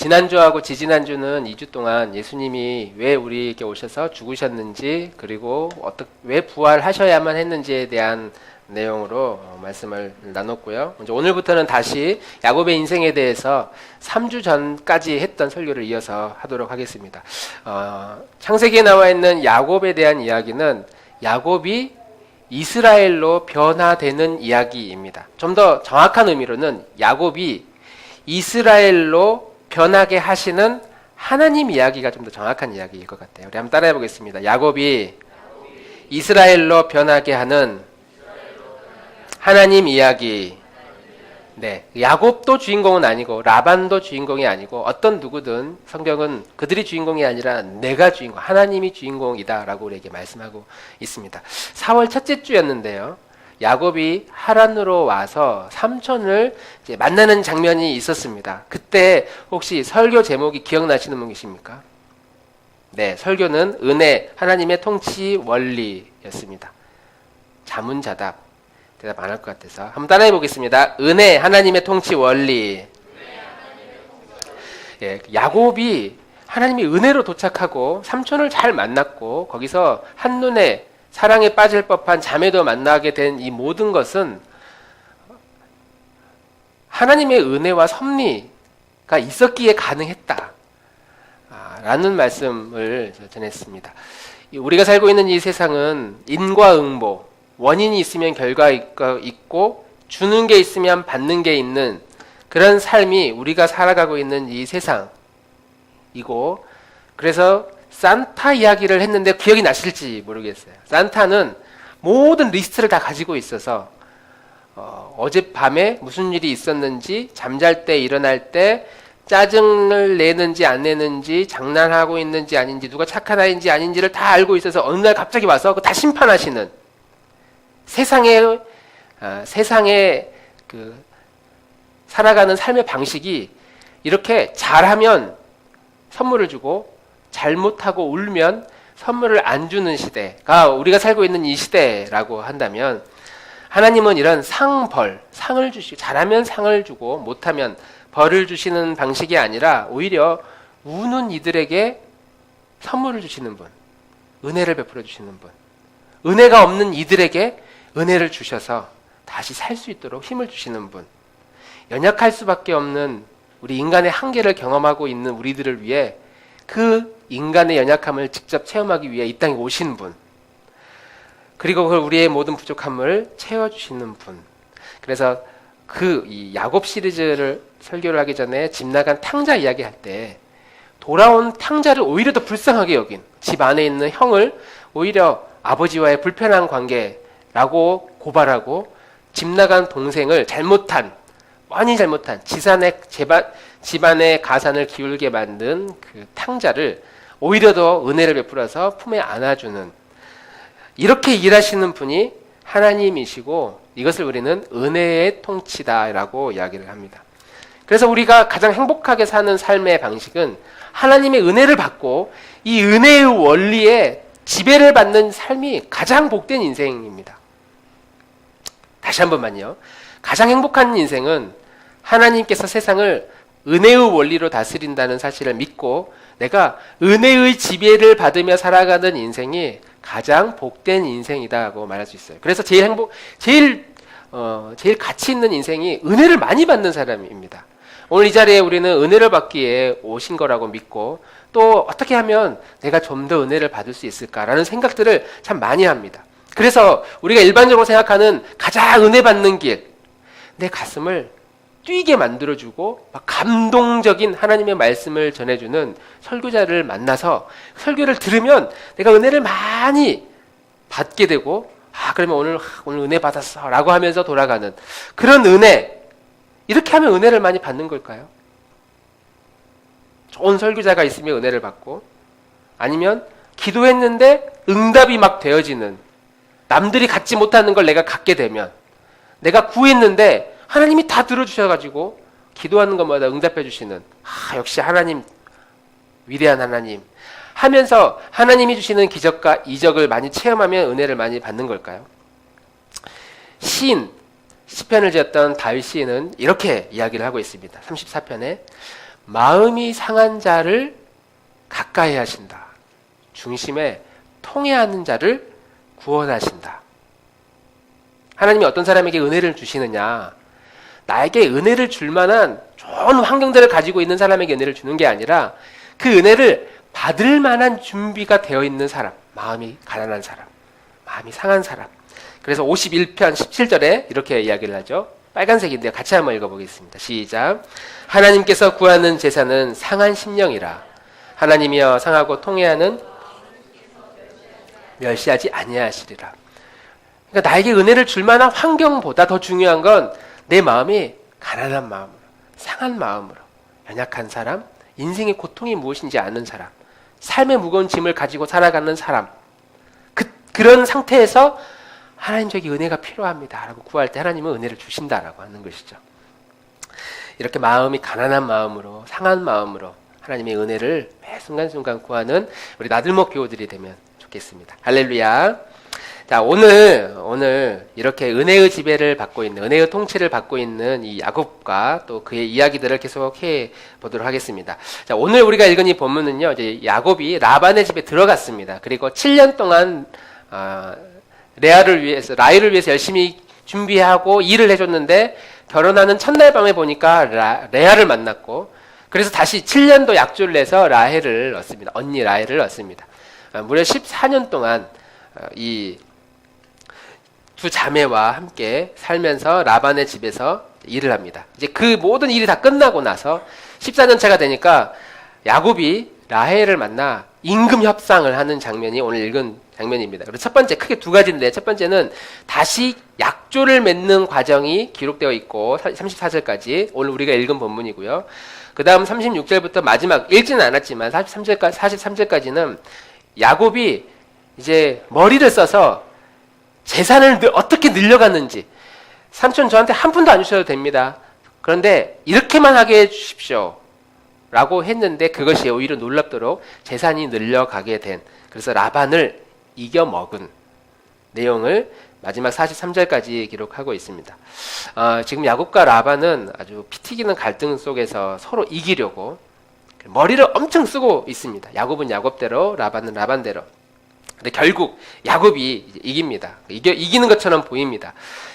지난주하고 지지난주는 2주 동안 예수님이 왜 우리에게 오셔서 죽으셨는지, 그리고 왜 부활하셔야만 했는지에 대한 내용으로 말씀을 나눴고요. 이제 오늘부터는 다시 야곱의 인생에 대해서 3주 전까지 했던 설교를 이어서 하도록 하겠습니다. 창세기에 나와 있는 야곱에 대한 이야기는 야곱이 이스라엘로 변화되는 이야기입니다. 좀 더 정확한 의미로는 야곱이 이스라엘로 변하게 하시는 하나님 이야기가 좀 더 정확한 이야기일 것 같아요. 우리 한번 따라해 보겠습니다. 야곱이 이스라엘로 변하게 하는 하나님 이야기. 네, 야곱도 주인공은 아니고 라반도 주인공이 아니고 어떤 누구든 성경은 그들이 주인공이 아니라 내가 주인공, 하나님이 주인공이다라고 우리에게 말씀하고 있습니다. 4월 첫째 주였는데요. 야곱이 하란으로 와서 삼촌을 이제 만나는 장면이 있었습니다. 그때 혹시 설교 제목이 기억나시는 분 계십니까? 네, 설교는 은혜, 하나님의 통치 원리였습니다. 자문자답, 대답 안 할 것 같아서 한번 따라해 보겠습니다. 은혜, 하나님의 통치 원리. 예, 야곱이 하나님의 은혜로 도착하고 삼촌을 잘 만났고 거기서 한눈에 사랑에 빠질 법한 자매도 만나게 된 이 모든 것은 하나님의 은혜와 섭리가 있었기에 가능했다 라는 말씀을 전했습니다. 우리가 살고 있는 이 세상은 인과응보, 원인이 있으면 결과가 있고 주는 게 있으면 받는 게 있는 그런 삶이 우리가 살아가고 있는 이 세상이고, 그래서 산타 이야기를 했는데 기억이 나실지 모르겠어요. 산타는 모든 리스트를 다 가지고 있어서 어젯밤에 무슨 일이 있었는지, 잠잘 때 일어날 때 짜증을 내는지 안 내는지, 장난하고 있는지 아닌지, 누가 착한 아이인지 아닌지를 다 알고 있어서 어느 날 갑자기 와서 다 심판하시는 세상의 그 살아가는 삶의 방식이 이렇게 잘하면 선물을 주고 잘못하고 울면 선물을 안 주는 시대가 우리가 살고 있는 이 시대라고 한다면, 하나님은 이런 상을 주시고 잘하면 상을 주고 못하면 벌을 주시는 방식이 아니라 오히려 우는 이들에게 선물을 주시는 분, 은혜를 베풀어 주시는 분, 은혜가 없는 이들에게 은혜를 주셔서 다시 살 수 있도록 힘을 주시는 분, 연약할 수밖에 없는 우리 인간의 한계를 경험하고 있는 우리들을 위해 그 인간의 연약함을 직접 체험하기 위해 이 땅에 오신 분, 그리고 그걸 우리의 모든 부족함을 채워주시는 분. 그래서 이 야곱 시리즈를 설교를 하기 전에 집 나간 탕자 이야기할 때 돌아온 탕자를 오히려 더 불쌍하게 여긴 집 안에 있는 형을 오히려 아버지와의 불편한 관계라고 고발하고, 집 나간 동생을 많이 잘못한 집안의 가산을 기울게 만든 그 탕자를 오히려 더 은혜를 베풀어서 품에 안아주는, 이렇게 일하시는 분이 하나님이시고 이것을 우리는 은혜의 통치다라고 이야기를 합니다. 그래서 우리가 가장 행복하게 사는 삶의 방식은 하나님의 은혜를 받고 이 은혜의 원리에 지배를 받는 삶이 가장 복된 인생입니다. 다시 한 번만요. 가장 행복한 인생은 하나님께서 세상을 은혜의 원리로 다스린다는 사실을 믿고 내가 은혜의 지배를 받으며 살아가는 인생이 가장 복된 인생이다고 말할 수 있어요. 그래서 제일 가치 있는 인생이 은혜를 많이 받는 사람입니다. 오늘 이 자리에 우리는 은혜를 받기에 오신 거라고 믿고, 또 어떻게 하면 내가 좀 더 은혜를 받을 수 있을까라는 생각들을 참 많이 합니다. 그래서 우리가 일반적으로 생각하는 가장 은혜 받는 길, 내 가슴을 뛰게 만들어주고 막 감동적인 하나님의 말씀을 전해주는 설교자를 만나서 설교를 들으면 내가 은혜를 많이 받게 되고, 그러면 오늘 은혜 받았어 라고 하면서 돌아가는 그런 은혜, 이렇게 하면 은혜를 많이 받는 걸까요? 좋은 설교자가 있으면 은혜를 받고, 아니면 기도했는데 응답이 막 되어지는, 남들이 갖지 못하는 걸 내가 갖게 되면, 내가 구했는데 하나님이 다 들어주셔가지고 기도하는 것마다 응답해 주시는, 역시 하나님, 위대한 하나님 하면서 하나님이 주시는 기적과 이적을 많이 체험하면 은혜를 많이 받는 걸까요? 시편을 지었던 다윗 시인은 이렇게 이야기를 하고 있습니다. 34편에 마음이 상한 자를 가까이 하신다. 중심에 통해하는 자를 구원하신다. 하나님이 어떤 사람에게 은혜를 주시느냐? 나에게 은혜를 줄 만한 좋은 환경들을 가지고 있는 사람에게 은혜를 주는 게 아니라 그 은혜를 받을 만한 준비가 되어 있는 사람, 마음이 가난한 사람, 마음이 상한 사람. 그래서 51편 17절에 이렇게 이야기를 하죠. 빨간색인데요. 같이 한번 읽어보겠습니다. 시작. 하나님께서 구하는 제사는 상한 심령이라. 하나님이여 상하고 통해하는 멸시하지 아니하시리라. 그러니까 나에게 은혜를 줄 만한 환경보다 더 중요한 건 내 마음이 가난한 마음으로, 상한 마음으로, 연약한 사람, 인생의 고통이 무엇인지 아는 사람, 삶의 무거운 짐을 가지고 살아가는 사람, 그런 상태에서 하나님 저에게 은혜가 필요합니다 라고 구할 때 하나님은 은혜를 주신다라고 하는 것이죠. 이렇게 마음이 가난한 마음으로, 상한 마음으로 하나님의 은혜를 매 순간순간 구하는 우리 나들목 교우들이 되면 좋겠습니다. 할렐루야. 자, 오늘 이렇게 은혜의 지배를 받고 있는, 은혜의 통치를 받고 있는 이 야곱과 또 그의 이야기들을 계속 해 보도록 하겠습니다. 자, 오늘 우리가 읽은 이 본문은요, 이제 야곱이 라반의 집에 들어갔습니다. 그리고 7년 동안 라헬을 위해서 열심히 준비하고 일을 해줬는데 결혼하는 첫날 밤에 보니까 레아를 만났고, 그래서 다시 7년도 약조를 내서 라헬을 얻습니다. 언니 라헬을 얻습니다. 무려 14년 동안 이 두 자매와 함께 살면서 라반의 집에서 일을 합니다. 이제 그 모든 일이 다 끝나고 나서 14년 차가 되니까 야곱이 라헬을 만나 임금 협상을 하는 장면이 오늘 읽은 장면입니다. 그래서 첫 번째, 크게 두 가지인데, 첫 번째는 다시 약조를 맺는 과정이 기록되어 있고 34절까지 오늘 우리가 읽은 본문이고요. 그 다음 36절부터 마지막, 읽지는 않았지만 43절까지는 야곱이 이제 머리를 써서 재산을 어떻게 늘려갔는지, 삼촌 저한테 한 푼도 안 주셔도 됩니다. 그런데 이렇게만 하게 해주십시오 라고 했는데 그것이 오히려 놀랍도록 재산이 늘려가게 된, 그래서 라반을 이겨먹은 내용을 마지막 43절까지 기록하고 있습니다. 지금 야곱과 라반은 아주 피 튀기는 갈등 속에서 서로 이기려고 머리를 엄청 쓰고 있습니다. 야곱은 야곱대로, 라반은 라반대로. 근데 결국 야곱이 이깁니다. 이기는 것처럼 보입니다.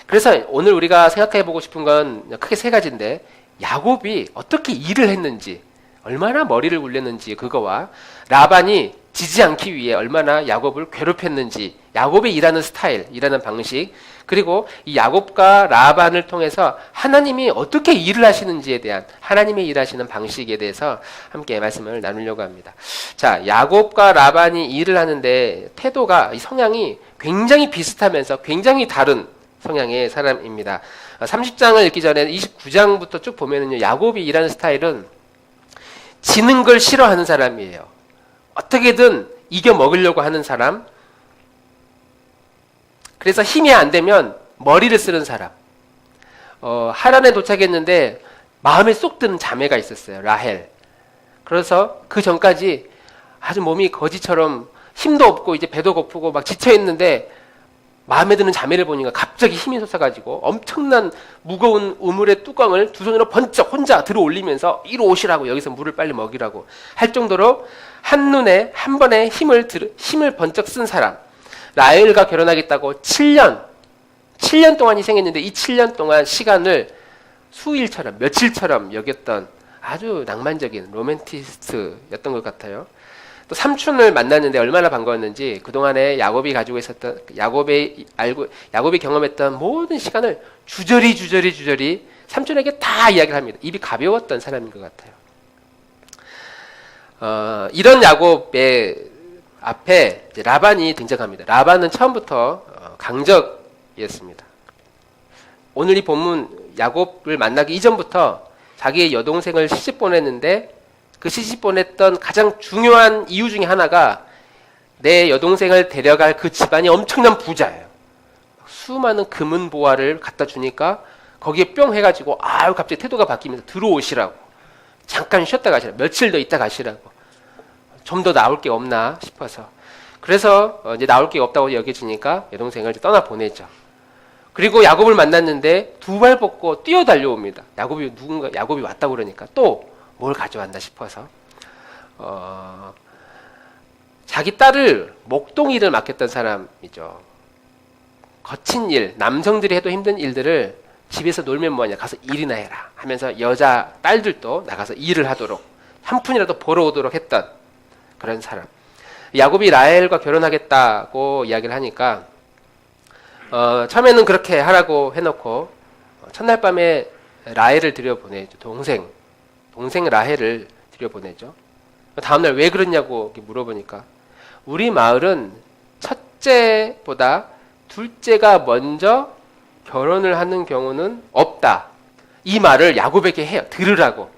그래서 오늘 우리가 생각해 보고 싶은 건 크게 세 가지인데, 야곱이 어떻게 일을 했는지, 얼마나 머리를 굴렸는지 그거와 라반이 지지 않기 위해 얼마나 야곱을 괴롭혔는지, 야곱의 일하는 스타일, 일하는 방식, 그리고 이 야곱과 라반을 통해서 하나님이 어떻게 일을 하시는지에 대한, 하나님의 일하시는 방식에 대해서 함께 말씀을 나누려고 합니다. 자, 야곱과 라반이 일을 하는데 태도가, 이 성향이 굉장히 비슷하면서 굉장히 다른 성향의 사람입니다. 30장을 읽기 전에 29장부터 쭉 보면은요, 야곱이 일하는 스타일은 지는 걸 싫어하는 사람이에요. 어떻게든 이겨 먹으려고 하는 사람, 그래서 힘이 안 되면 머리를 쓰는 사람. 하란에 도착했는데 마음에 쏙 드는 자매가 있었어요. 라헬. 그래서 그 전까지 아주 몸이 거지처럼 힘도 없고 이제 배도 고프고 막 지쳐있는데 마음에 드는 자매를 보니까 갑자기 힘이 솟아가지고 엄청난 무거운 우물의 뚜껑을 두 손으로 번쩍 혼자 들어 올리면서 이리 오시라고, 여기서 물을 빨리 먹이라고 할 정도로 한눈에 한 번에 힘을 번쩍 쓴 사람. 라헬과 결혼하겠다고 7년 동안 희생했는데 이 7년 동안 시간을 수일처럼, 며칠처럼 여겼던 아주 낭만적인 로맨티스트였던 것 같아요. 또 삼촌을 만났는데 얼마나 반가웠는지 그동안에 야곱이 가지고 있었던, 야곱이 경험했던 모든 시간을 주저리 삼촌에게 다 이야기를 합니다. 입이 가벼웠던 사람인 것 같아요. 이런 야곱의 앞에 이제 라반이 등장합니다. 라반은 처음부터 강적이었습니다. 오늘 이 본문, 야곱을 만나기 이전부터 자기의 여동생을 시집 보냈는데 그 시집 보냈던 가장 중요한 이유 중에 하나가 내 여동생을 데려갈 그 집안이 엄청난 부자예요. 수많은 금은 보화를 갖다 주니까 거기에 뿅 해가지고 갑자기 태도가 바뀌면서 들어오시라고, 잠깐 쉬었다 가시라고, 며칠 더 있다 가시라고, 좀 더 나올 게 없나 싶어서. 그래서 이제 나올 게 없다고 여겨지니까 여동생을 이제 떠나 보내죠. 그리고 야곱을 만났는데 두 발 뻗고 뛰어 달려옵니다. 야곱이 왔다고 그러니까 또 뭘 가져왔나 싶어서 자기 딸을 목동일을 맡겼던 사람이죠. 거친 일, 남성들이 해도 힘든 일들을 집에서 놀면 뭐하냐, 가서 일이나 해라 하면서 여자 딸들도 나가서 일을 하도록 한 푼이라도 벌어오도록 했던 그런 사람. 야곱이 라헬과 결혼하겠다고 이야기를 하니까 처음에는 그렇게 하라고 해놓고 첫날 밤에 라헬을 들여보내죠. 동생 라헬을 들여보내죠. 다음날 왜 그랬냐고 물어보니까 우리 마을은 첫째보다 둘째가 먼저 결혼을 하는 경우는 없다. 이 말을 야곱에게 해요. 들으라고.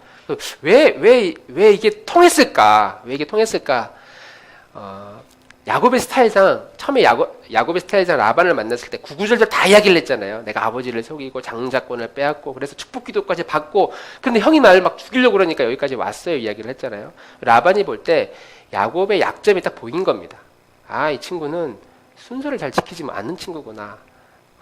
왜 이게 통했을까? 야곱의 스타일상, 처음에 야곱의 스타일상 라반을 만났을 때 구구절절 다 이야기를 했잖아요. 내가 아버지를 속이고 장자권을 빼앗고 그래서 축복기도까지 받고, 근데 형이 나를 막 죽이려고 그러니까 여기까지 왔어요. 이야기를 했잖아요. 라반이 볼 때 야곱의 약점이 딱 보인 겁니다. 아, 이 친구는 순서를 잘 지키지 않는 친구구나.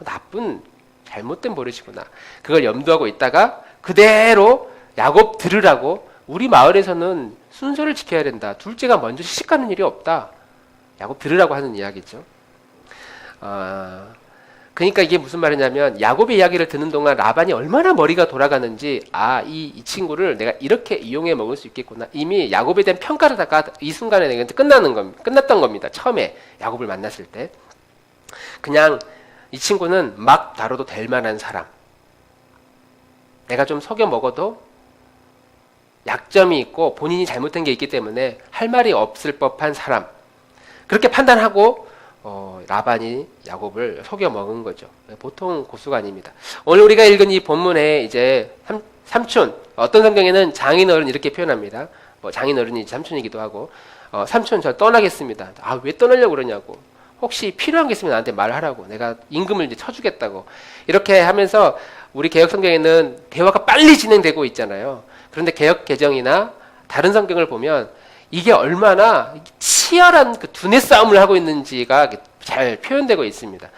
나쁜 잘못된 버릇이구나. 그걸 염두하고 있다가 그대로 야곱 들으라고, 우리 마을에서는 순서를 지켜야 된다. 둘째가 먼저 시집가는 일이 없다. 야곱 들으라고 하는 이야기죠. 그러니까 이게 무슨 말이냐면 야곱의 이야기를 듣는 동안 라반이 얼마나 머리가 돌아가는지, 이 친구를 내가 이렇게 이용해 먹을 수 있겠구나. 이미 야곱에 대한 평가를 다가 이 순간에 내가 끝났던 겁니다. 처음에 야곱을 만났을 때. 그냥 이 친구는 막 다뤄도 될 만한 사람. 내가 좀 속여 먹어도 약점이 있고 본인이 잘못한 게 있기 때문에 할 말이 없을 법한 사람. 그렇게 판단하고 라반이 야곱을 속여 먹은 거죠. 보통 고수가 아닙니다. 오늘 우리가 읽은 이 본문에 이제 삼촌, 어떤 성경에는 장인어른 이렇게 표현합니다. 장인어른이 삼촌이기도 하고, 삼촌 저 떠나겠습니다. 왜 떠나려고 그러냐고. 혹시 필요한 게 있으면 나한테 말하라고. 내가 임금을 이제 쳐주겠다고. 이렇게 하면서 우리 개혁 성경에는 대화가 빨리 진행되고 있잖아요. 그런데 개혁 개정이나 다른 성경을 보면 이게 얼마나 치열한 그 두뇌 싸움을 하고 있는지가 잘 표현되고 있습니다.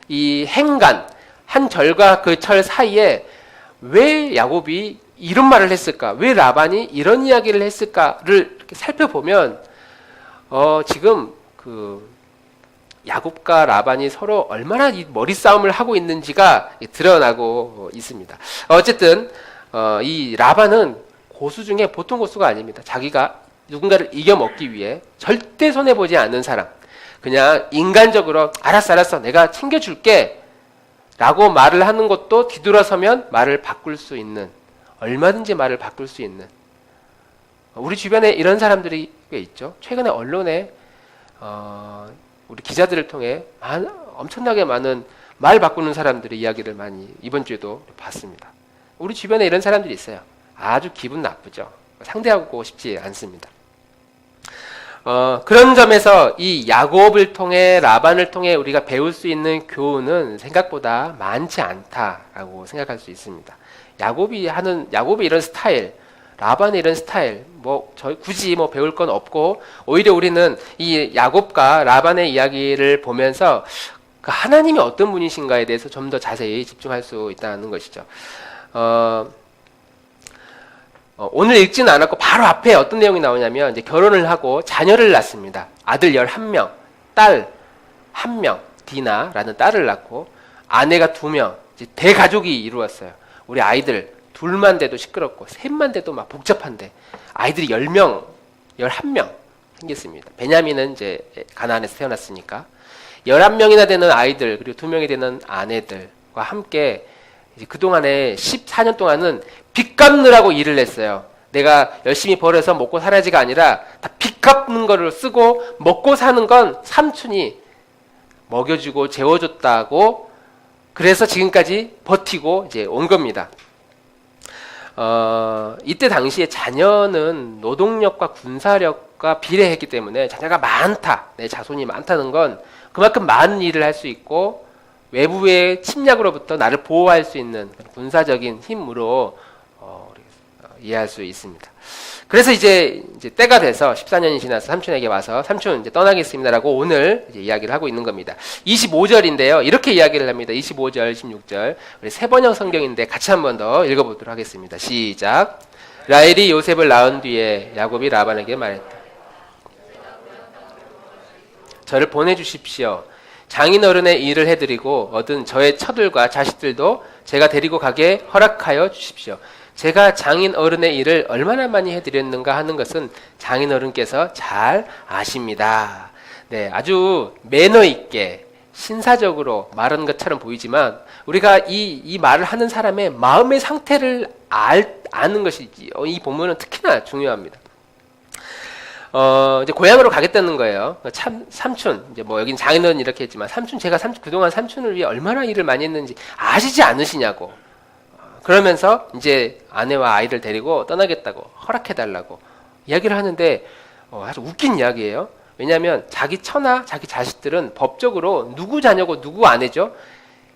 이 행간, 한 절과 그 철 사이에 왜 야곱이 이런 말을 했을까? 왜 라반이 이런 이야기를 했을까를 이렇게 살펴보면 지금 그 야곱과 라반이 서로 얼마나 이 머리 싸움을 하고 있는지가 드러나고 있습니다. 어쨌든 이 라반은 고수 중에 보통 고수가 아닙니다. 자기가 누군가를 이겨먹기 위해 절대 손해보지 않는 사람. 그냥 인간적으로 알았어 내가 챙겨줄게 라고 말을 하는 것도 뒤돌아서면 말을 바꿀 수 있는, 얼마든지 말을 바꿀 수 있는, 우리 주변에 이런 사람들이 꽤 있죠. 최근에 언론에 우리 기자들을 통해 엄청나게 많은 말 바꾸는 사람들의 이야기를 많이 이번 주에도 봤습니다. 우리 주변에 이런 사람들이 있어요. 아주 기분 나쁘죠. 상대하고 싶지 않습니다. 그런 점에서 이 야곱을 통해, 라반을 통해 우리가 배울 수 있는 교훈은 생각보다 많지 않다라고 생각할 수 있습니다. 야곱의 이런 스타일, 라반의 이런 스타일, 굳이 배울 건 없고, 오히려 우리는 이 야곱과 라반의 이야기를 보면서 그 하나님이 어떤 분이신가에 대해서 좀 더 자세히 집중할 수 있다는 것이죠. 오늘 읽지는 않았고 바로 앞에 어떤 내용이 나오냐면, 이제 결혼을 하고 자녀를 낳습니다. 아들 11명, 딸 1명, 디나라는 딸을 낳고 아내가 2명, 이제 대가족이 이루었어요. 우리 아이들 둘만 돼도 시끄럽고 셋만 돼도 막 복잡한데 아이들이 10명, 11명 생겼습니다. 베냐민은 이제 가나안에서 태어났으니까 11명이나 되는 아이들, 그리고 2명이 되는 아내들과 함께 이제 그동안에 14년 동안은 빚 갚느라고 일을 했어요. 내가 열심히 벌어서 먹고 살아야지가 아니라 다 빚 갚는 거를 쓰고, 먹고 사는 건 삼촌이 먹여주고 재워줬다고, 그래서 지금까지 버티고 이제 온 겁니다. 이때 당시에 자녀는 노동력과 군사력과 비례했기 때문에 자녀가 많다, 내 자손이 많다는 건 그만큼 많은 일을 할 수 있고 외부의 침략으로부터 나를 보호할 수 있는 군사적인 힘으로 이해할 수 있습니다. 그래서 이제 때가 돼서 14년이 지나서 삼촌에게 와서 삼촌 이제 떠나겠습니다라고 오늘 이제 이야기를 하고 있는 겁니다. 25절인데요. 이렇게 이야기를 합니다. 25절, 26절. 우리 세 번역 성경인데 같이 한 번 더 읽어보도록 하겠습니다. 시작. 라헬이 요셉을 낳은 뒤에 야곱이 라반에게 말했다. 저를 보내주십시오. 장인어른의 일을 해드리고 얻은 저의 처들과 자식들도 제가 데리고 가게 허락하여 주십시오. 제가 장인어른의 일을 얼마나 많이 해드렸는가 하는 것은 장인어른께서 잘 아십니다. 네, 아주 매너 있게 신사적으로 말하는 것처럼 보이지만 우리가 이 말을 하는 사람의 마음의 상태를 아는 것이 이 본문은 특히나 중요합니다. 이제 고향으로 가겠다는 거예요. 삼촌, 이제 뭐 여긴 장인어른 이렇게 했지만 제가 그동안 삼촌을 위해 얼마나 일을 많이 했는지 아시지 않으시냐고. 그러면서 이제 아내와 아이를 데리고 떠나겠다고 허락해달라고 이야기를 하는데 아주 웃긴 이야기예요. 왜냐하면 자기 처나 자기 자식들은 법적으로 누구 자녀고 누구 아내죠?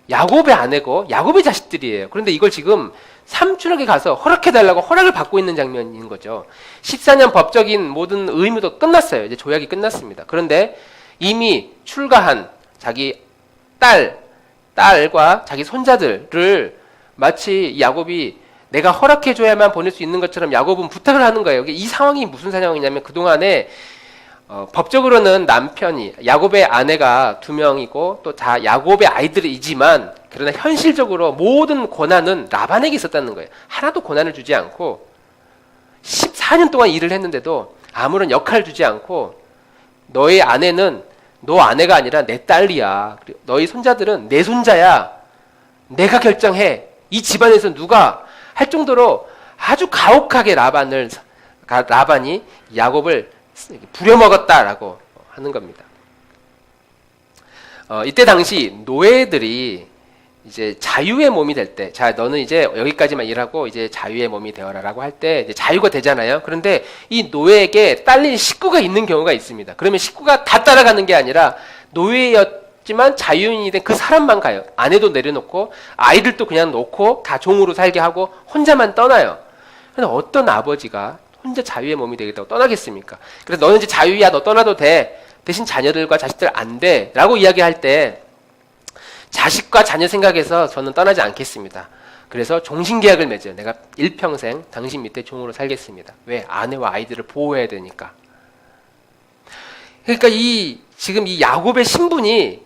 야곱의 아내고 야곱의 자식들이에요. 그런데 이걸 지금 삼촌에게 가서 허락해달라고 허락을 받고 있는 장면인 거죠. 14년 법적인 모든 의무도 끝났어요. 이제 조약이 끝났습니다. 그런데 이미 출가한 자기 딸과 자기 손자들을 마치 야곱이 내가 허락해줘야만 보낼 수 있는 것처럼 야곱은 부탁을 하는 거예요. 이 상황이 무슨 상황이냐면 그동안에 법적으로는 남편이 야곱의 아내가 2명이고 또 다 야곱의 아이들이지만 그러나 현실적으로 모든 권한은 라반에게 있었다는 거예요. 하나도 권한을 주지 않고 14년 동안 일을 했는데도 아무런 역할을 주지 않고 너의 아내는 너 아내가 아니라 내 딸이야. 너희 손자들은 내 손자야. 내가 결정해. 이 집안에서 누가 할 정도로 아주 가혹하게 라반이 야곱을 부려먹었다라고 하는 겁니다. 이때 당시 노예들이 이제 자유의 몸이 될 때, 자, 너는 이제 여기까지만 일하고 이제 자유의 몸이 되어라라고 할 때 이제 자유가 되잖아요. 그런데 이 노예에게 딸린 식구가 있는 경우가 있습니다. 그러면 식구가 다 따라가는 게 아니라 노예였지만 자유인이 된 그 사람만 가요. 아내도 내려놓고 아이들도 그냥 놓고 다 종으로 살게 하고 혼자만 떠나요. 그런데 어떤 아버지가 혼자 자유의 몸이 되겠다고 떠나겠습니까? 그래서 너는 이제 자유야, 너 떠나도 돼. 대신 자녀들과 자식들 안 돼. 라고 이야기할 때 자식과 자녀 생각해서 저는 떠나지 않겠습니다. 그래서 종신계약을 맺어요. 내가 일평생 당신 밑에 종으로 살겠습니다. 왜? 아내와 아이들을 보호해야 되니까. 그러니까 지금 이 야곱의 신분이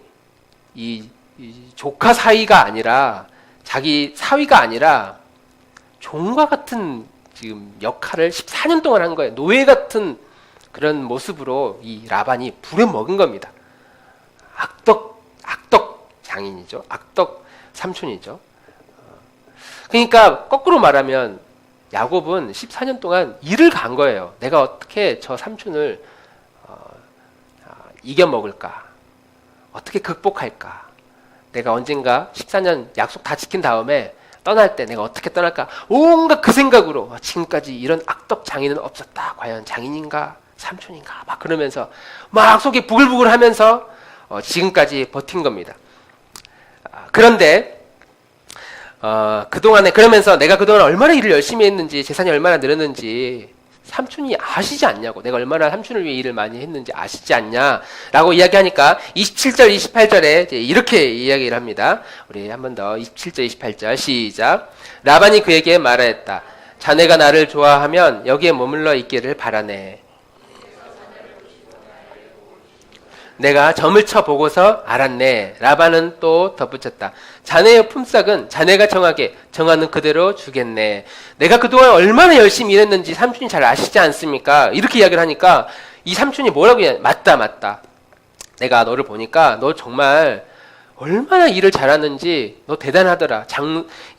이 조카 사위가 아니라 자기 사위가 아니라 종과 같은 지금 역할을 14년 동안 한 거예요. 노예 같은 그런 모습으로 이 라반이 부려먹은 겁니다. 악덕 장인이죠. 악덕 삼촌이죠. 그러니까 거꾸로 말하면 야곱은 14년 동안 일을 간 거예요. 내가 어떻게 저 삼촌을 이겨먹을까? 어떻게 극복할까? 내가 언젠가 14년 약속 다 지킨 다음에 떠날 때 내가 어떻게 떠날까? 온갖 그 생각으로 지금까지 이런 악덕 장인은 없었다. 과연 장인인가? 삼촌인가? 막 그러면서 막 속이 부글부글 하면서 지금까지 버틴 겁니다. 그런데 그동안에 그러면서 내가 그동안 얼마나 일을 열심히 했는지 재산이 얼마나 늘었는지 삼촌이 아시지 않냐고. 내가 얼마나 삼촌을 위해 일을 많이 했는지 아시지 않냐라고 이야기하니까 27절 28절에 이렇게 이야기를 합니다. 우리 한 번 더 27절 28절 시작. 라반이 그에게 말하였다. 자네가 나를 좋아하면 여기에 머물러 있기를 바라네. 내가 점을 쳐보고서 알았네. 라반은 또 덧붙였다. 자네의 품삯은 자네가 정하는 그대로 주겠네. 내가 그동안 얼마나 열심히 일했는지 삼촌이 잘 아시지 않습니까? 이렇게 이야기를 하니까 이 삼촌이 뭐라고 이야기해? 맞다. 내가 너를 보니까 너 정말 얼마나 일을 잘하는지 너 대단하더라.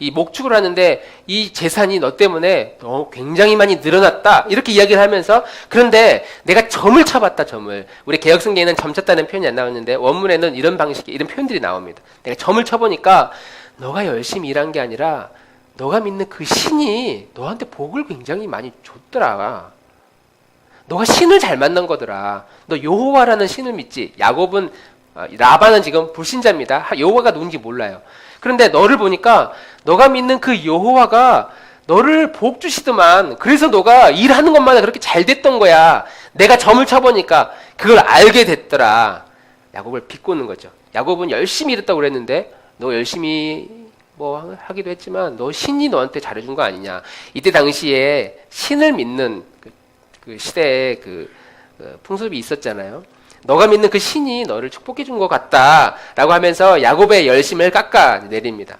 이 목축을 하는데 이 재산이 너 때문에 너 굉장히 많이 늘어났다. 이렇게 이야기를 하면서 그런데 내가 점을 쳐봤다. 점을. 우리 개역성경에는 점 쳤다는 표현이 안 나오는데 원문에는 이런 방식의 이런 표현들이 나옵니다. 내가 점을 쳐보니까 너가 열심히 일한 게 아니라 너가 믿는 그 신이 너한테 복을 굉장히 많이 줬더라. 너가 신을 잘 만난 거더라. 너 여호와라는 신을 믿지. 라반은 지금 불신자입니다. 여호와가 누군지 몰라요. 그런데 너를 보니까 너가 믿는 그 여호와가 너를 복 주시더만. 그래서 너가 일하는 것마다 그렇게 잘 됐던 거야. 내가 점을 쳐보니까 그걸 알게 됐더라. 야곱을 비꼬는 거죠. 야곱은 열심히 일했다고 그랬는데 너 열심히 뭐 하기도 했지만 너 신이 너한테 잘해준 거 아니냐. 이때 당시에 신을 믿는 그 시대에 그 풍습이 있었잖아요. 너가 믿는 그 신이 너를 축복해 준 것 같다라고 하면서 야곱의 열심을 깎아 내립니다.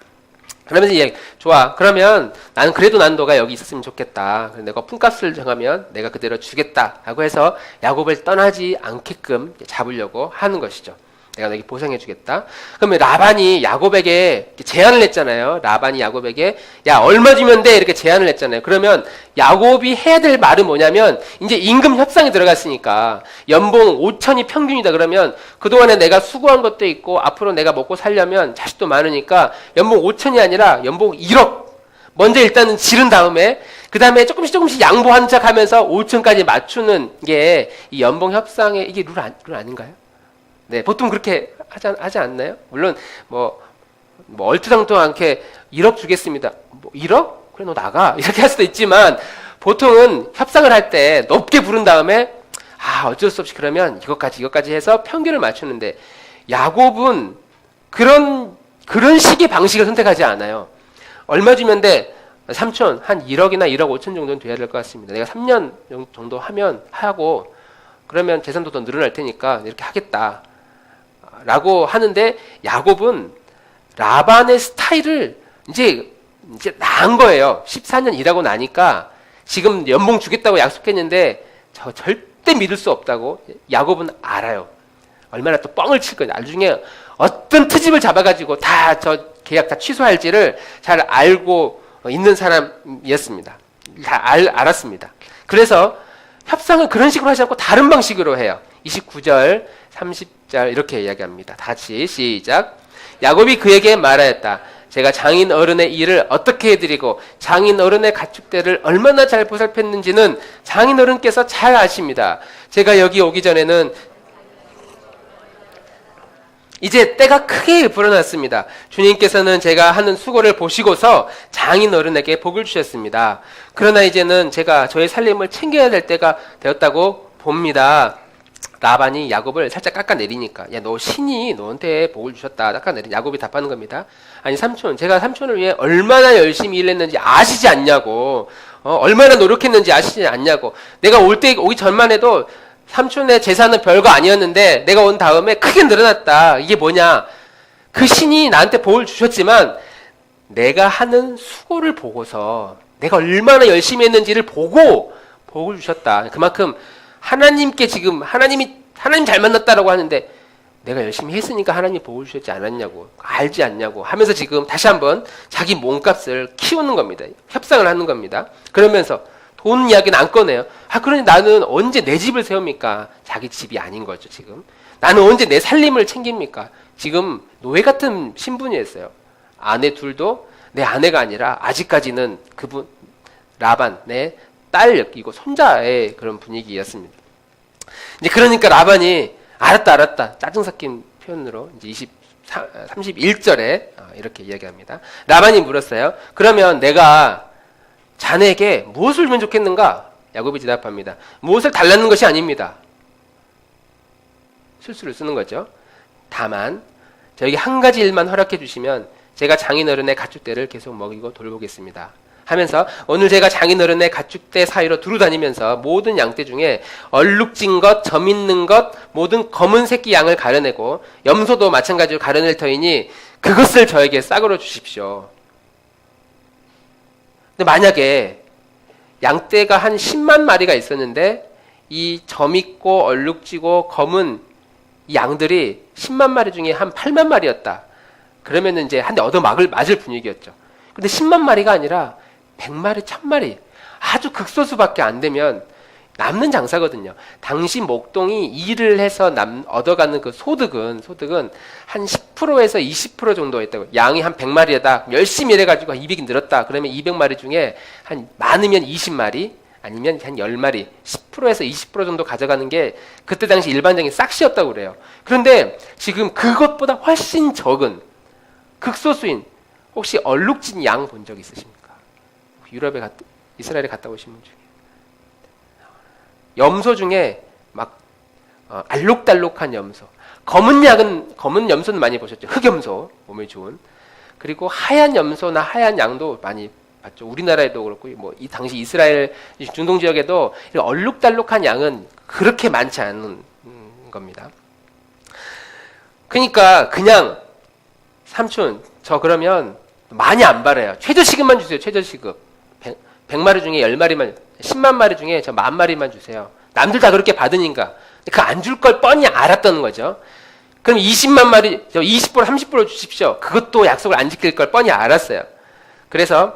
그러면서 좋아. 그러면 나는 그래도 난 너가 여기 있었으면 좋겠다. 내가 품값을 정하면 내가 그대로 주겠다라고 해서 야곱을 떠나지 않게끔 잡으려고 하는 것이죠. 내가 너에게 보상해 주겠다. 그러면 라반이 야곱에게 제안을 했잖아요. 라반이 야곱에게 야 얼마 주면 돼 이렇게 제안을 했잖아요. 그러면 야곱이 해야 될 말은 뭐냐면 이제 임금 협상에 들어갔으니까 연봉 5천이 평균이다. 그러면 그동안에 내가 수고한 것도 있고 앞으로 내가 먹고 살려면 자식도 많으니까 연봉 5천이 아니라 연봉 1억 먼저 일단은 지른 다음에 그 다음에 조금씩 양보한 척 하면서 5천까지 맞추는 게 이 연봉 협상의 이게 룰 아닌가요? 네, 보통 그렇게 하지 않나요? 물론, 뭐 얼토당토 않게 1억 주겠습니다. 뭐 1억? 그래, 너 나가. 이렇게 할 수도 있지만, 보통은 협상을 할 때 높게 부른 다음에, 어쩔 수 없이 그러면 이것까지 해서 평균을 맞추는데, 야곱은 그런 식의 방식을 선택하지 않아요. 얼마 주면 돼? 삼촌, 한 1억이나 1억 5천 정도는 돼야 될 것 같습니다. 내가 3년 정도 하고, 그러면 재산도 더 늘어날 테니까 이렇게 하겠다. 라고 하는데 야곱은 라반의 스타일을 이제 나은 거예요. 14년 일하고 나니까 지금 연봉 주겠다고 약속했는데 저 절대 믿을 수 없다고 야곱은 알아요. 얼마나 또 뻥을 칠 거냐. 나중에 어떤 트집을 잡아가지고 다 저 계약 다 취소할지를 잘 알고 있는 사람이었습니다. 다 알았습니다. 그래서 협상을 그런 식으로 하지 않고 다른 방식으로 해요. 29절, 30절 이렇게 이야기합니다. 다시 시작. 야곱이 그에게 말하였다. 제가 장인 어른의 일을 어떻게 해드리고 장인 어른의 가축대를 얼마나 잘 보살폈는지는 장인 어른께서 잘 아십니다. 제가 여기 오기 전에는 이제 때가 크게 불어났습니다. 주님께서는 제가 하는 수고를 보시고서 장인 어른에게 복을 주셨습니다. 그러나 이제는 제가 저의 살림을 챙겨야 될 때가 되었다고 봅니다. 라반이 야곱을 살짝 깎아내리니까 야 너 신이 너한테 복을 주셨다. 깎아내린 야곱이 답하는 겁니다. 아니 삼촌, 제가 삼촌을 위해 얼마나 열심히 일했는지 아시지 않냐고. 얼마나 노력했는지 아시지 않냐고. 내가 오기 전만 해도 삼촌의 재산은 별거 아니었는데 내가 온 다음에 크게 늘어났다. 이게 뭐냐? 그 신이 나한테 복을 주셨지만 내가 하는 수고를 보고서 내가 얼마나 열심히 했는지를 보고 복을 주셨다. 그만큼 하나님께 지금 하나님 잘 만났다라고 하는데 내가 열심히 했으니까 하나님 복을 주셨지 않았냐고, 알지 않냐고 하면서 지금 다시 한번 자기 몸값을 키우는 겁니다. 협상을 하는 겁니다. 그러면서 돈 이야기는 안 꺼내요. 그러니 나는 언제 내 집을 세웁니까? 자기 집이 아닌 거죠, 지금. 나는 언제 내 살림을 챙깁니까? 지금 노예 같은 신분이었어요. 아내 둘도 내 아내가 아니라 아직까지는 그분, 라반, 내 딸이고 손자의 그런 분위기였습니다. 이제 그러니까 라반이 알았다. 짜증 섞인 표현으로 이제 31절에 이렇게 이야기합니다. 라반이 물었어요. 그러면 내가 자네에게 무엇을 주면 좋겠는가? 야곱이 대답합니다. 무엇을 달라는 것이 아닙니다. 실수를 쓰는 거죠. 다만 저에게 한 가지 일만 허락해 주시면 제가 장인어른의 가축대를 계속 먹이고 돌보겠습니다. 하면서 오늘 제가 장인어른의 가축대 사이로 두루 다니면서 모든 양떼 중에 얼룩진 것, 점 있는 것, 모든 검은 새끼 양을 가려내고 염소도 마찬가지로 가려낼 터이니 그것을 저에게 싹으로 주십시오. 근데 만약에 양떼가 한 10만 마리가 있었는데 이 점 있고 얼룩지고 검은 이 양들이 10만 마리 중에 한 8만 마리였다. 그러면은 이제 한 대 맞을 분위기였죠. 근데 10만 마리가 아니라 100마리, 1000마리 아주 극소수밖에 안 되면 남는 장사거든요. 당시 목동이 일을 해서 얻어가는 그 소득은 한 10%에서 20% 정도 있다고. 양이 한 100마리에다 열심히 일해가지고 200이 늘었다. 그러면 200마리 중에 한 많으면 20마리 아니면 한 10마리 10%에서 20% 정도 가져가는 게 그때 당시 일반적인 싹시였다고 그래요. 그런데 지금 그것보다 훨씬 적은 극소수인 혹시 얼룩진 양 본 적 있으십니까? 이스라엘에 갔다 오신 분 중에 염소 중에 막 알록달록한 염소, 검은 염소는 많이 보셨죠. 흑염소, 몸에 좋은 그리고 하얀 염소나 하얀 양도 많이 봤죠. 우리나라에도 그렇고 뭐 이 당시 이스라엘 중동 지역에도 얼룩달룩한 양은 그렇게 많지 않은 겁니다. 그러니까 그냥 삼촌 저 그러면 많이 안 바래요. 최저시급만 주세요. 최저시급. 100마리 중에 10마리만 10만 마리 중에 저 10,000마리만 주세요. 남들 다 그렇게 받으니까. 그 안 줄 걸 뻔히 알았다는 거죠. 그럼 20만 마리, 20% 30% 주십시오. 그것도 약속을 안 지킬 걸 뻔히 알았어요. 그래서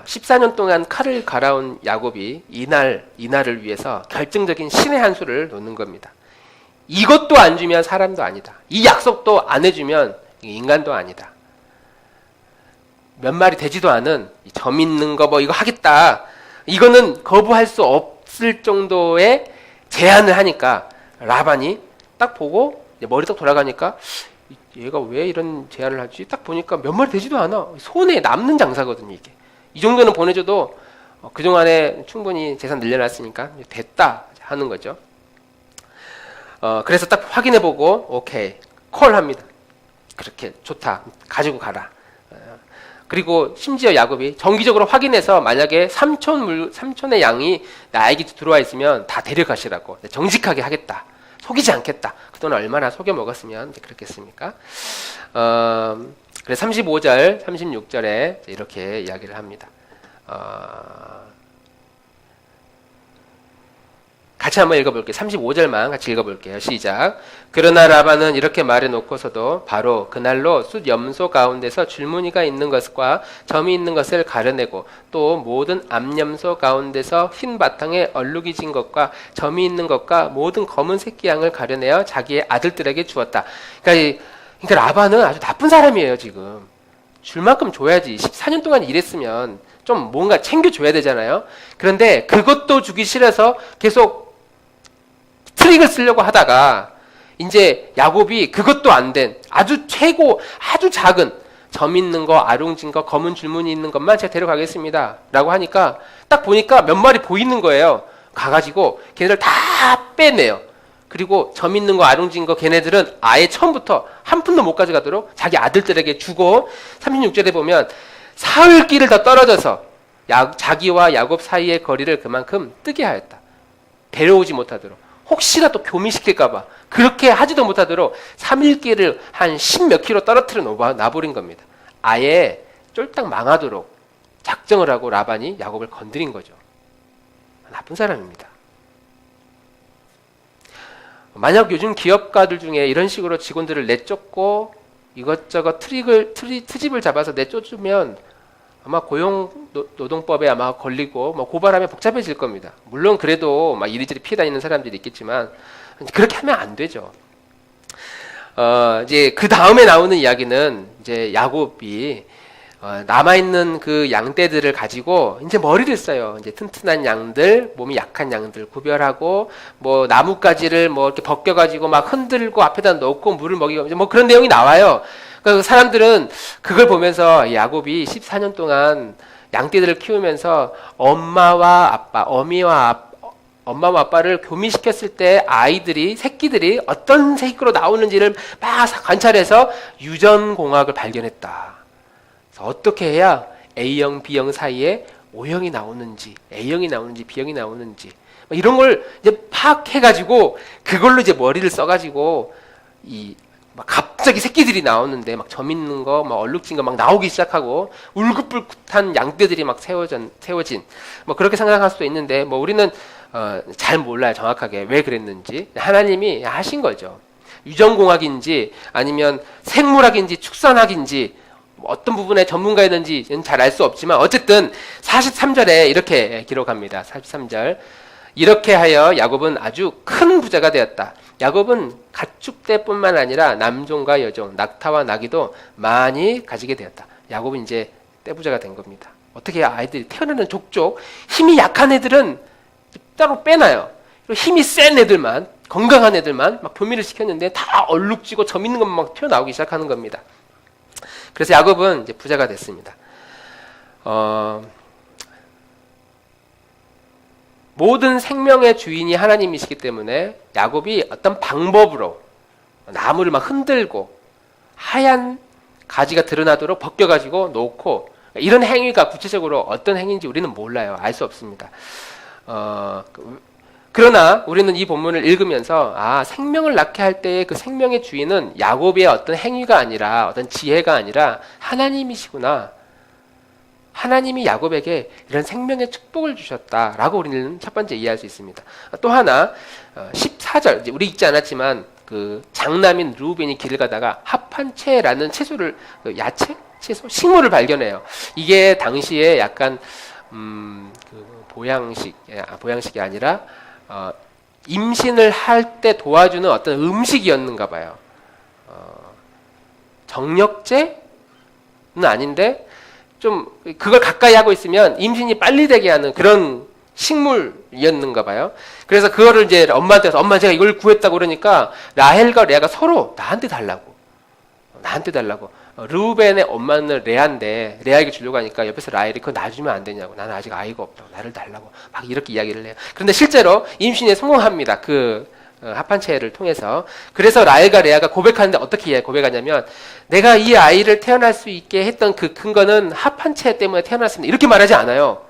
14년 동안 칼을 갈아온 야곱이 이날을 위해서 결정적인 신의 한 수를 놓는 겁니다. 이것도 안 주면 사람도 아니다. 이 약속도 안 해주면 인간도 아니다. 몇 마리 되지도 않은 점 있는 거 뭐 이거 하겠다. 이거는 거부할 수 없을 정도의 제안을 하니까 라반이 딱 보고 머리 딱 돌아가니까 얘가 왜 이런 제안을 하지? 딱 보니까 몇 마리 되지도 않아. 손에 남는 장사거든요, 이게. 이 정도는 보내줘도 그동안에 충분히 재산 늘려놨으니까 됐다 하는 거죠. 그래서 딱 확인해보고 오케이 콜합니다. 그렇게 좋다. 가지고 가라. 그리고 심지어 야곱이 정기적으로 확인해서 만약에 삼촌의 양이 나에게 들어와 있으면 다 데려가시라고 정직하게 하겠다. 속이지 않겠다. 그동안 얼마나 속여 먹었으면 그렇겠습니까? 그래서 35절, 36절에 이렇게 이야기를 합니다. 같이 한번 읽어볼게요. 35절만 같이 읽어볼게요. 시작. 그러나 라반은 이렇게 말해놓고서도 바로 그날로 숫 염소 가운데서 줄무늬가 있는 것과 점이 있는 것을 가려내고 또 모든 암염소 가운데서 흰 바탕에 얼룩이 진 것과 점이 있는 것과 모든 검은 새끼 양을 가려내어 자기의 아들들에게 주었다. 그러니까 라반은 아주 나쁜 사람이에요. 지금 줄 만큼 줘야지. 14년 동안 일했으면 좀 뭔가 챙겨줘야 되잖아요. 그런데 그것도 주기 싫어서 계속 트릭을 쓰려고 하다가 이제 야곱이 그것도 안 된 아주 작은 점 있는 거, 아롱진 거, 검은 줄무늬 있는 것만 제가 데려가겠습니다 라고 하니까 딱 보니까 몇 마리 보이는 거예요. 가가지고 걔네들 다 빼내요. 그리고 점 있는 거, 아롱진 거 걔네들은 아예 처음부터 한 푼도 못 가져가도록 자기 아들들에게 주고 36절에 보면 사흘 길을 더 떨어져서 자기와 야곱 사이의 거리를 그만큼 뜨게 하였다. 데려오지 못하도록. 혹시나 또 교미시킬까봐 그렇게 하지도 못하도록 3일 길을 한 10몇 킬로 떨어뜨려 놔버린 겁니다. 아예 쫄딱 망하도록 작정을 하고 라반이 야곱을 건드린 거죠. 나쁜 사람입니다. 만약 요즘 기업가들 중에 이런 식으로 직원들을 내쫓고 이것저것 트집을 잡아서 내쫓으면 아마 고용노동법에 아마 걸리고 고발하면 복잡해질 겁니다. 물론 그래도 막 이리저리 피해 다니는 사람들이 있겠지만 그렇게 하면 안 되죠. 이제 그 다음에 나오는 이야기는 이제 야곱이 남아있는 그 양떼들을 가지고 이제 머리를 써요. 이제 튼튼한 양들, 몸이 약한 양들 구별하고 뭐 나뭇가지를 뭐 이렇게 벗겨가지고 막 흔들고 앞에다 넣고 물을 먹이고 뭐 그런 내용이 나와요. 그 사람들은 그걸 보면서 야곱이 14년 동안 양떼들을 키우면서 엄마와 아빠를 교미시켰을 때 새끼들이 어떤 색으로 나오는지를 막 관찰해서 유전공학을 발견했다. 그래서 어떻게 해야 A형, B형 사이에 O형이 나오는지, A형이 나오는지, B형이 나오는지 이런 걸 이제 파악해가지고 그걸로 이제 머리를 써가지고 막 갑자기 새끼들이 나오는데 막 점 있는 거, 막 얼룩진 거 막 나오기 시작하고 울긋불긋한 양떼들이 막 세워진 뭐 그렇게 상상할 수도 있는데 뭐 우리는 잘 몰라요 정확하게 왜 그랬는지. 하나님이 하신 거죠. 유전공학인지 아니면 생물학인지 축산학인지 어떤 부분에 전문가였는지는 잘 알 수 없지만 어쨌든 43절에 이렇게 기록합니다. 43절. 이렇게 하여 야곱은 아주 큰 부자가 되었다. 야곱은 가축대뿐만 아니라 남종과 여종, 낙타와 나귀도 많이 가지게 되었다. 야곱은 이제 떼부자가 된 겁니다. 어떻게 아이들이 태어나는 족족 힘이 약한 애들은 따로 빼놔요. 힘이 센 애들만, 건강한 애들만 막 교미를 시켰는데 다 얼룩지고 점 있는 것만 막 튀어나오기 시작하는 겁니다. 그래서 야곱은 이제 부자가 됐습니다. 모든 생명의 주인이 하나님이시기 때문에 야곱이 어떤 방법으로 나무를 막 흔들고 하얀 가지가 드러나도록 벗겨가지고 놓고, 이런 행위가 구체적으로 어떤 행위인지 우리는 몰라요. 알 수 없습니다. 그러나 우리는 이 본문을 읽으면서 생명을 낳게 할 때의 그 생명의 주인은 야곱의 어떤 행위가 아니라, 어떤 지혜가 아니라 하나님이시구나. 하나님이 야곱에게 이런 생명의 축복을 주셨다라고 우리는 첫 번째 이해할 수 있습니다. 또 하나 14절, 우리 읽지 않았지만 그 장남인 루벤이 길을 가다가 합한채라는 채소를, 야채? 채소? 식물을 발견해요. 이게 당시에 약간 그 보양식이 아니라 임신을 할 때 도와주는 어떤 음식이었는가 봐요. 정력제는 아닌데 좀 그걸 가까이 하고 있으면 임신이 빨리 되게 하는 그런 식물이었는가 봐요. 그래서 그거를 이제 엄마한테 가서, 엄마 제가 이걸 구했다고 그러니까 라헬과 레아가 서로 나한테 달라고. 르우벤의 엄마는 레아인데 레아에게 주려고 하니까 옆에서 라헬이 그거 놔주면 안 되냐고. 나는 아직 아이가 없다고. 나를 달라고. 막 이렇게 이야기를 해요. 그런데 실제로 임신에 성공합니다. 그 합한체를 통해서. 그래서 라헬과 레아가 고백하는데 어떻게 고백하냐면, 내가 이 아이를 태어날 수 있게 했던 그 근거는 합한체 때문에 태어났습니다. 이렇게 말하지 않아요.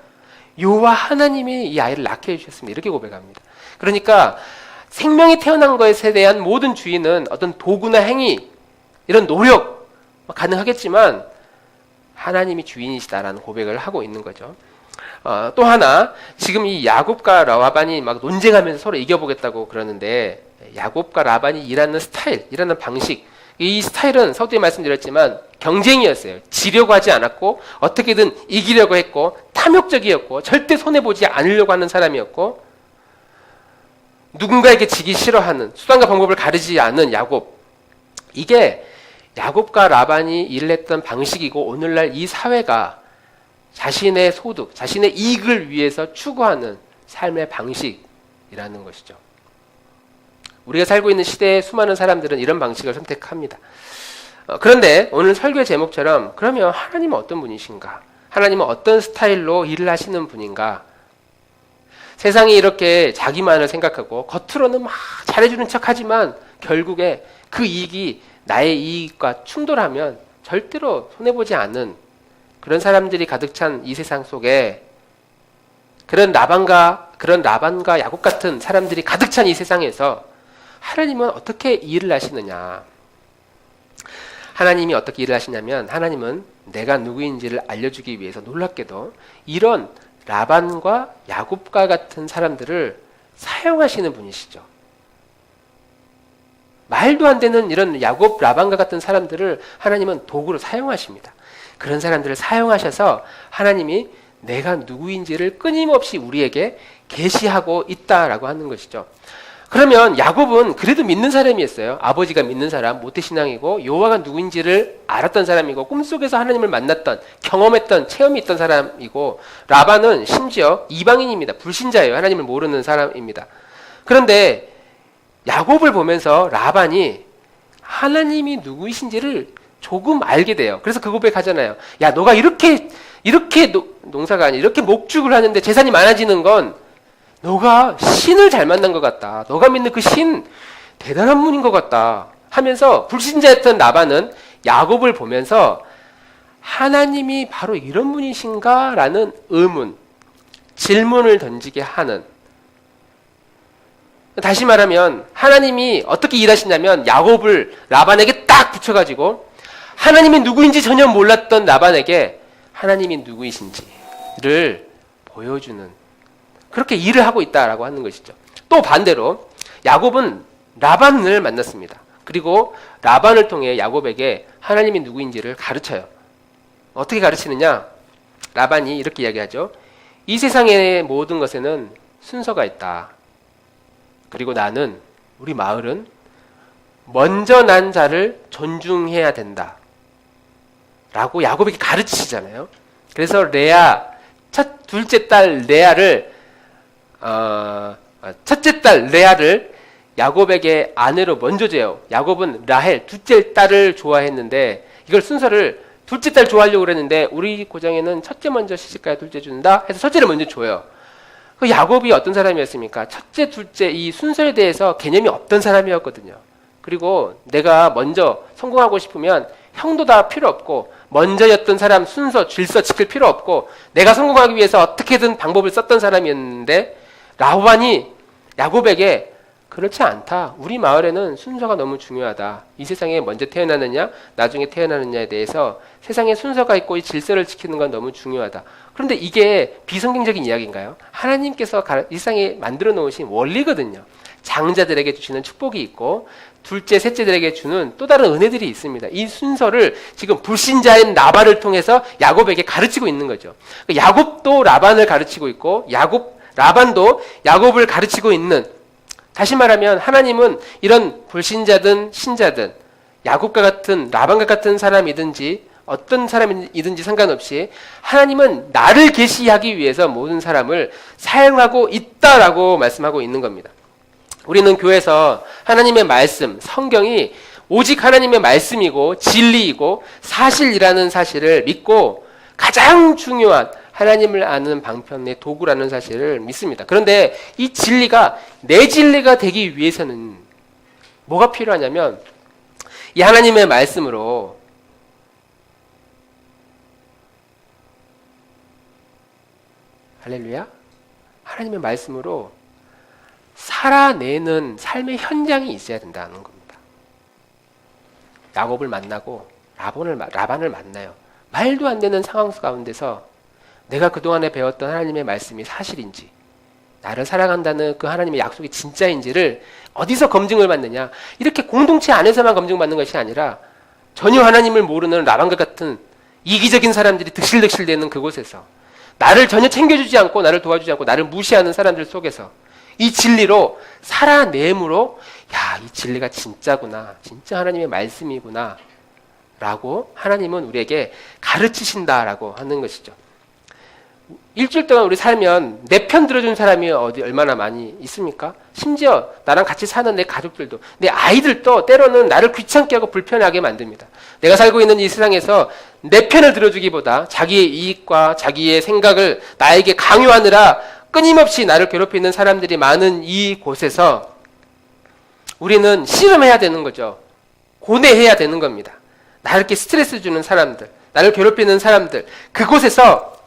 여호와 하나님이 이 아이를 낳게 해주셨습니다. 이렇게 고백합니다. 그러니까 생명이 태어난 것에 대한 모든 주인은 어떤 도구나 행위, 이런 노력 가능하겠지만 하나님이 주인이시다라는 고백을 하고 있는 거죠. 또 하나, 지금 이 야곱과 라반이 막 논쟁하면서 서로 이겨보겠다고 그러는데, 야곱과 라반이 일하는 스타일, 일하는 방식, 이 스타일은 서두에 말씀드렸지만 경쟁이었어요. 지려고 하지 않았고 어떻게든 이기려고 했고 탐욕적이었고 절대 손해보지 않으려고 하는 사람이었고, 누군가에게 지기 싫어하는, 수단과 방법을 가리지 않는 야곱. 이게 야곱과 라반이 일을 했던 방식이고, 오늘날 이 사회가 자신의 소득, 자신의 이익을 위해서 추구하는 삶의 방식이라는 것이죠. 우리가 살고 있는 시대의 수많은 사람들은 이런 방식을 선택합니다. 그런데 오늘 설교의 제목처럼, 그러면 하나님은 어떤 분이신가? 하나님은 어떤 스타일로 일을 하시는 분인가? 세상이 이렇게 자기만을 생각하고 겉으로는 막 잘해주는 척하지만 결국에 그 이익이 나의 이익과 충돌하면 절대로 손해보지 않는 그런 사람들이 가득 찬 이 세상 속에, 그런 라반과 야곱 같은 사람들이 가득 찬 이 세상에서 하나님은 어떻게 일을 하시느냐? 하나님이 어떻게 일을 하시냐면, 하나님은 내가 누구인지를 알려주기 위해서 놀랍게도 이런 라반과 야곱과 같은 사람들을 사용하시는 분이시죠. 말도 안 되는 이런 야곱, 라반과 같은 사람들을 하나님은 도구로 사용하십니다. 그런 사람들을 사용하셔서 하나님이 내가 누구인지를 끊임없이 우리에게 계시하고 있다라고 하는 것이죠. 그러면 야곱은 그래도 믿는 사람이었어요. 아버지가 믿는 사람, 모태신앙이고 여호와가 누구인지를 알았던 사람이고 꿈속에서 하나님을 만났던, 경험했던, 체험이 있던 사람이고, 라반은 심지어 이방인입니다. 불신자예요. 하나님을 모르는 사람입니다. 그런데 야곱을 보면서 라반이 하나님이 누구이신지를 조금 알게 돼요. 그래서 그 고백하잖아요. 야, 너가 이렇게 농사가 아니라 이렇게 목축을 하는데 재산이 많아지는 건 너가 신을 잘 만난 것 같다. 너가 믿는 그 신 대단한 분인 것 같다 하면서, 불신자였던 라반은 야곱을 보면서 하나님이 바로 이런 분이신가? 라는 의문, 질문을 던지게 하는, 다시 말하면 하나님이 어떻게 일하시냐면 야곱을 라반에게 딱 붙여가지고 하나님이 누구인지 전혀 몰랐던 라반에게 하나님이 누구이신지를 보여주는, 그렇게 일을 하고 있다라고 하는 것이죠. 또 반대로 야곱은 라반을 만났습니다. 그리고 라반을 통해 야곱에게 하나님이 누구인지를 가르쳐요. 어떻게 가르치느냐? 라반이 이렇게 이야기하죠. 이 세상의 모든 것에는 순서가 있다. 그리고 우리 마을은 먼저 난 자를 존중해야 된다 라고 야곱에게 가르치시잖아요. 그래서 둘째 딸 레아를 야곱에게 아내로 먼저 줘요. 야곱은 라헬, 둘째 딸을 좋아했는데, 이걸 순서를 둘째 딸 좋아하려고 그랬는데, 우리 고장에는 첫째 먼저 시집가야 둘째 준다 해서 첫째를 먼저 줘요. 그 야곱이 어떤 사람이었습니까? 첫째, 둘째 이 순서에 대해서 개념이 없던 사람이었거든요. 그리고 내가 먼저 성공하고 싶으면 형도 다 필요 없고 먼저였던 사람 순서 질서 지킬 필요 없고 내가 성공하기 위해서 어떻게든 방법을 썼던 사람이었는데 라반이 야곱에게 그렇지 않다. 우리 마을에는 순서가 너무 중요하다. 이 세상에 먼저 태어나느냐 나중에 태어나느냐에 대해서 세상에 순서가 있고 이 질서를 지키는 건 너무 중요하다. 그런데 이게 비성경적인 이야기인가요? 하나님께서 이 세상에 만들어 놓으신 원리거든요. 장자들에게 주시는 축복이 있고 둘째, 셋째들에게 주는 또 다른 은혜들이 있습니다. 이 순서를 지금 불신자인 라반을 통해서 야곱에게 가르치고 있는 거죠. 야곱도 라반을 가르치고 있고 라반도 야곱을 가르치고 있는, 다시 말하면 하나님은 이런 불신자든 신자든 야곱과 같은 라반과 같은 사람이든지 어떤 사람이든지 상관없이 하나님은 나를 계시하기 위해서 모든 사람을 사용하고 있다라고 말씀하고 있는 겁니다. 우리는 교회에서 하나님의 말씀, 성경이 오직 하나님의 말씀이고 진리이고 사실이라는 사실을 믿고 가장 중요한 하나님을 아는 방편의 도구라는 사실을 믿습니다. 그런데 이 진리가 내 진리가 되기 위해서는 뭐가 필요하냐면 이 하나님의 말씀으로 할렐루야, 하나님의 말씀으로 살아내는 삶의 현장이 있어야 된다는 겁니다. 야곱을 만나고 라반을 만나요. 말도 안 되는 상황 가운데서 내가 그동안에 배웠던 하나님의 말씀이 사실인지, 나를 사랑한다는 그 하나님의 약속이 진짜인지를 어디서 검증을 받느냐. 이렇게 공동체 안에서만 검증받는 것이 아니라 전혀 하나님을 모르는 라반과 같은 이기적인 사람들이 득실득실대는 그곳에서, 나를 전혀 챙겨주지 않고 나를 도와주지 않고 나를 무시하는 사람들 속에서 이 진리로 살아내므로 야, 이 진리가 진짜구나, 진짜 하나님의 말씀이구나 라고 하나님은 우리에게 가르치신다라고 하는 것이죠. 일주일 동안 우리 살면 내 편 들어준 사람이 얼마나 많이 있습니까? 심지어 나랑 같이 사는 내 가족들도, 내 아이들도 때로는 나를 귀찮게 하고 불편하게 만듭니다. 내가 살고 있는 이 세상에서 내 편을 들어주기보다 자기의 이익과 자기의 생각을 나에게 강요하느라 끊임없이 나를 괴롭히는 사람들이 많은 이 곳에서 우리는 씨름해야 되는 거죠. 고뇌해야 되는 겁니다. 나를 이렇게 스트레스 주는 사람들, 나를 괴롭히는 사람들, 그곳에서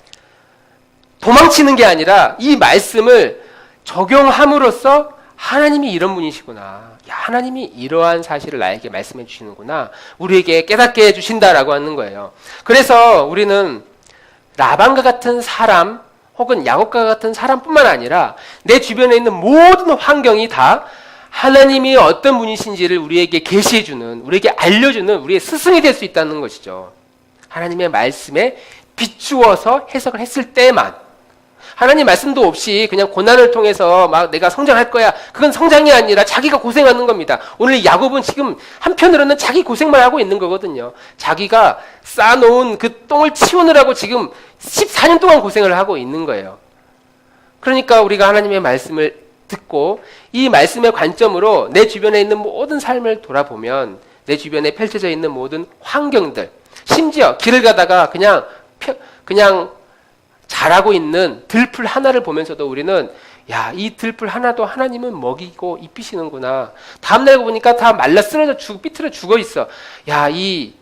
도망치는 게 아니라 이 말씀을 적용함으로써 하나님이 이런 분이시구나, 야, 하나님이 이러한 사실을 나에게 말씀해 주시는구나, 우리에게 깨닫게 해주신다라고 하는 거예요. 그래서 우리는 라반과 같은 사람 혹은 야곱과 같은 사람뿐만 아니라 내 주변에 있는 모든 환경이 다 하나님이 어떤 분이신지를 우리에게 계시해주는, 우리에게 알려주는 우리의 스승이 될 수 있다는 것이죠. 하나님의 말씀에 비추어서 해석을 했을 때만, 하나님 말씀도 없이 그냥 고난을 통해서 막 내가 성장할 거야, 그건 성장이 아니라 자기가 고생하는 겁니다. 오늘 야곱은 지금 한편으로는 자기 고생만 하고 있는 거거든요. 자기가 쌓아놓은 그 똥을 치우느라고 지금 14년 동안 고생을 하고 있는 거예요. 그러니까 우리가 하나님의 말씀을 듣고 이 말씀의 관점으로 내 주변에 있는 모든 삶을 돌아보면 내 주변에 펼쳐져 있는 모든 환경들, 심지어 길을 가다가 그냥 자라고 있는 들풀 하나를 보면서도 우리는 야, 이 들풀 하나도 하나님은 먹이고 입히시는구나. 다음날 보니까 다 말라 쓰러져 삐뚤어 죽어 있어. 야, 이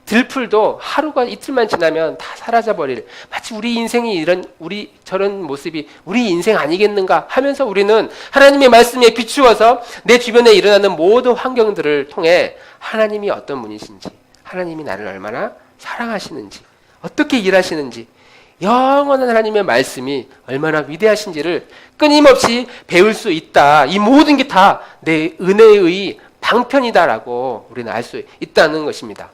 들풀도 하루가 이틀만 지나면 다 사라져버릴, 마치 우리 인생이 저런 모습이 우리 인생 아니겠는가 하면서 우리는 하나님의 말씀에 비추어서 내 주변에 일어나는 모든 환경들을 통해 하나님이 어떤 분이신지, 하나님이 나를 얼마나 사랑하시는지, 어떻게 일하시는지, 영원한 하나님의 말씀이 얼마나 위대하신지를 끊임없이 배울 수 있다. 이 모든 게 다 내 은혜의 방편이다라고 우리는 알 수 있다는 것입니다.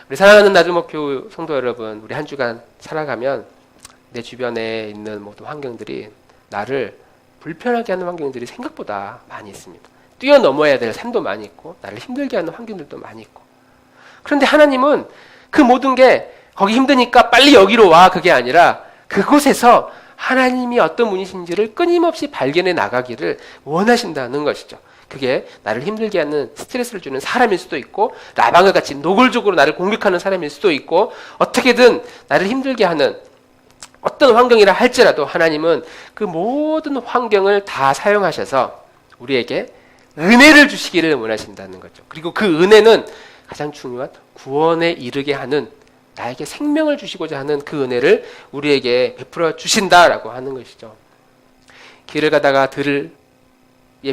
우리 사랑하는 나주목교 성도 여러분, 우리 한 주간 살아가면 내 주변에 있는 모든 환경들이 나를 불편하게 하는 환경들이 생각보다 많이 있습니다. 뛰어넘어야 될 삶도 많이 있고 나를 힘들게 하는 환경들도 많이 있고, 그런데 하나님은 그 모든 게 거기 힘드니까 빨리 여기로 와, 그게 아니라 그곳에서 하나님이 어떤 분이신지를 끊임없이 발견해 나가기를 원하신다는 것이죠. 그게 나를 힘들게 하는, 스트레스를 주는 사람일 수도 있고, 라반과 같이 노골적으로 나를 공격하는 사람일 수도 있고, 어떻게든 나를 힘들게 하는 어떤 환경이라 할지라도 하나님은 그 모든 환경을 다 사용하셔서 우리에게 은혜를 주시기를 원하신다는 거죠. 그리고 그 은혜는 가장 중요한 구원에 이르게 하는, 나에게 생명을 주시고자 하는 그 은혜를 우리에게 베풀어 주신다라고 하는 것이죠. 길을 가다가 들에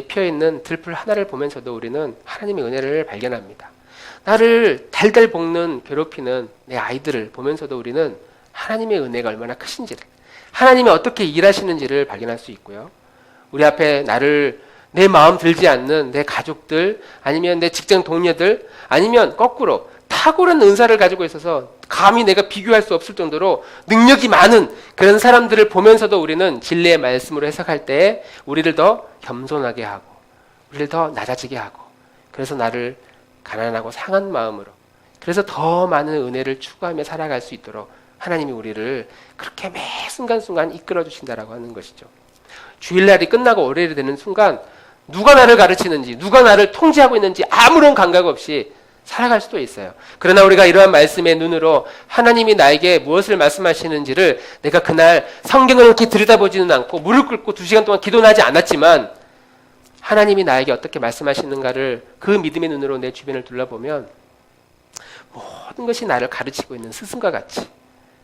피어있는 들풀 하나를 보면서도 우리는 하나님의 은혜를 발견합니다. 나를 달달 볶는, 괴롭히는 내 아이들을 보면서도 우리는 하나님의 은혜가 얼마나 크신지를, 하나님이 어떻게 일하시는지를 발견할 수 있고요. 우리 앞에 나를, 내 마음 들지 않는 내 가족들, 아니면 내 직장 동료들, 아니면 거꾸로 탁월한 은사를 가지고 있어서 감히 내가 비교할 수 없을 정도로 능력이 많은 그런 사람들을 보면서도 우리는 진리의 말씀으로 해석할 때 우리를 더 겸손하게 하고, 우리를 더 낮아지게 하고, 그래서 나를 가난하고 상한 마음으로, 그래서 더 많은 은혜를 추구하며 살아갈 수 있도록 하나님이 우리를 그렇게 매 순간순간 이끌어 주신다라고 하는 것이죠. 주일날이 끝나고 월요일이 되는 순간 누가 나를 가르치는지, 누가 나를 통제하고 있는지 아무런 감각 없이 살아갈 수도 있어요. 그러나 우리가 이러한 말씀의 눈으로 하나님이 나에게 무엇을 말씀하시는지를 내가 그날 성경을 이렇게 들여다보지는 않고 무릎 꿇고 2시간 동안 기도는 하지 않았지만 하나님이 나에게 어떻게 말씀하시는가를 그 믿음의 눈으로 내 주변을 둘러보면 모든 것이 나를 가르치고 있는 스승과 같이,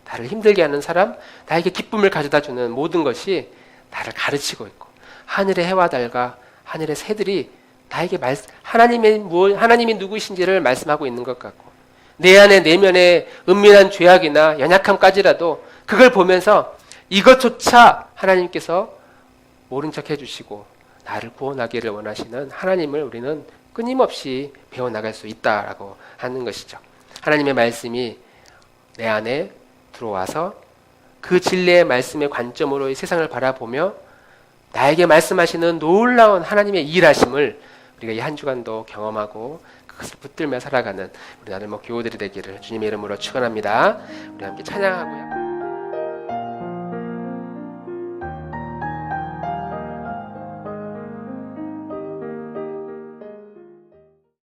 나를 힘들게 하는 사람, 나에게 기쁨을 가져다 주는 모든 것이 나를 가르치고 있고, 하늘의 해와 달과 하늘의 새들이 나에게 하나님이 누구신지를 말씀하고 있는 것 같고, 내 안에 내면의 은밀한 죄악이나 연약함까지라도 그걸 보면서 이것조차 하나님께서 모른 척 해주시고 나를 구원하기를 원하시는 하나님을 우리는 끊임없이 배워나갈 수 있다라고 하는 것이죠. 하나님의 말씀이 내 안에 들어와서 그 진리의 말씀의 관점으로 이 세상을 바라보며 나에게 말씀하시는 놀라운 하나님의 일하심을 우리가 이 한 주간도 경험하고 그것을 붙들며 살아가는 우리 나들 교우들이 되기를 주님의 이름으로 축원합니다. 우리 함께 찬양하고요.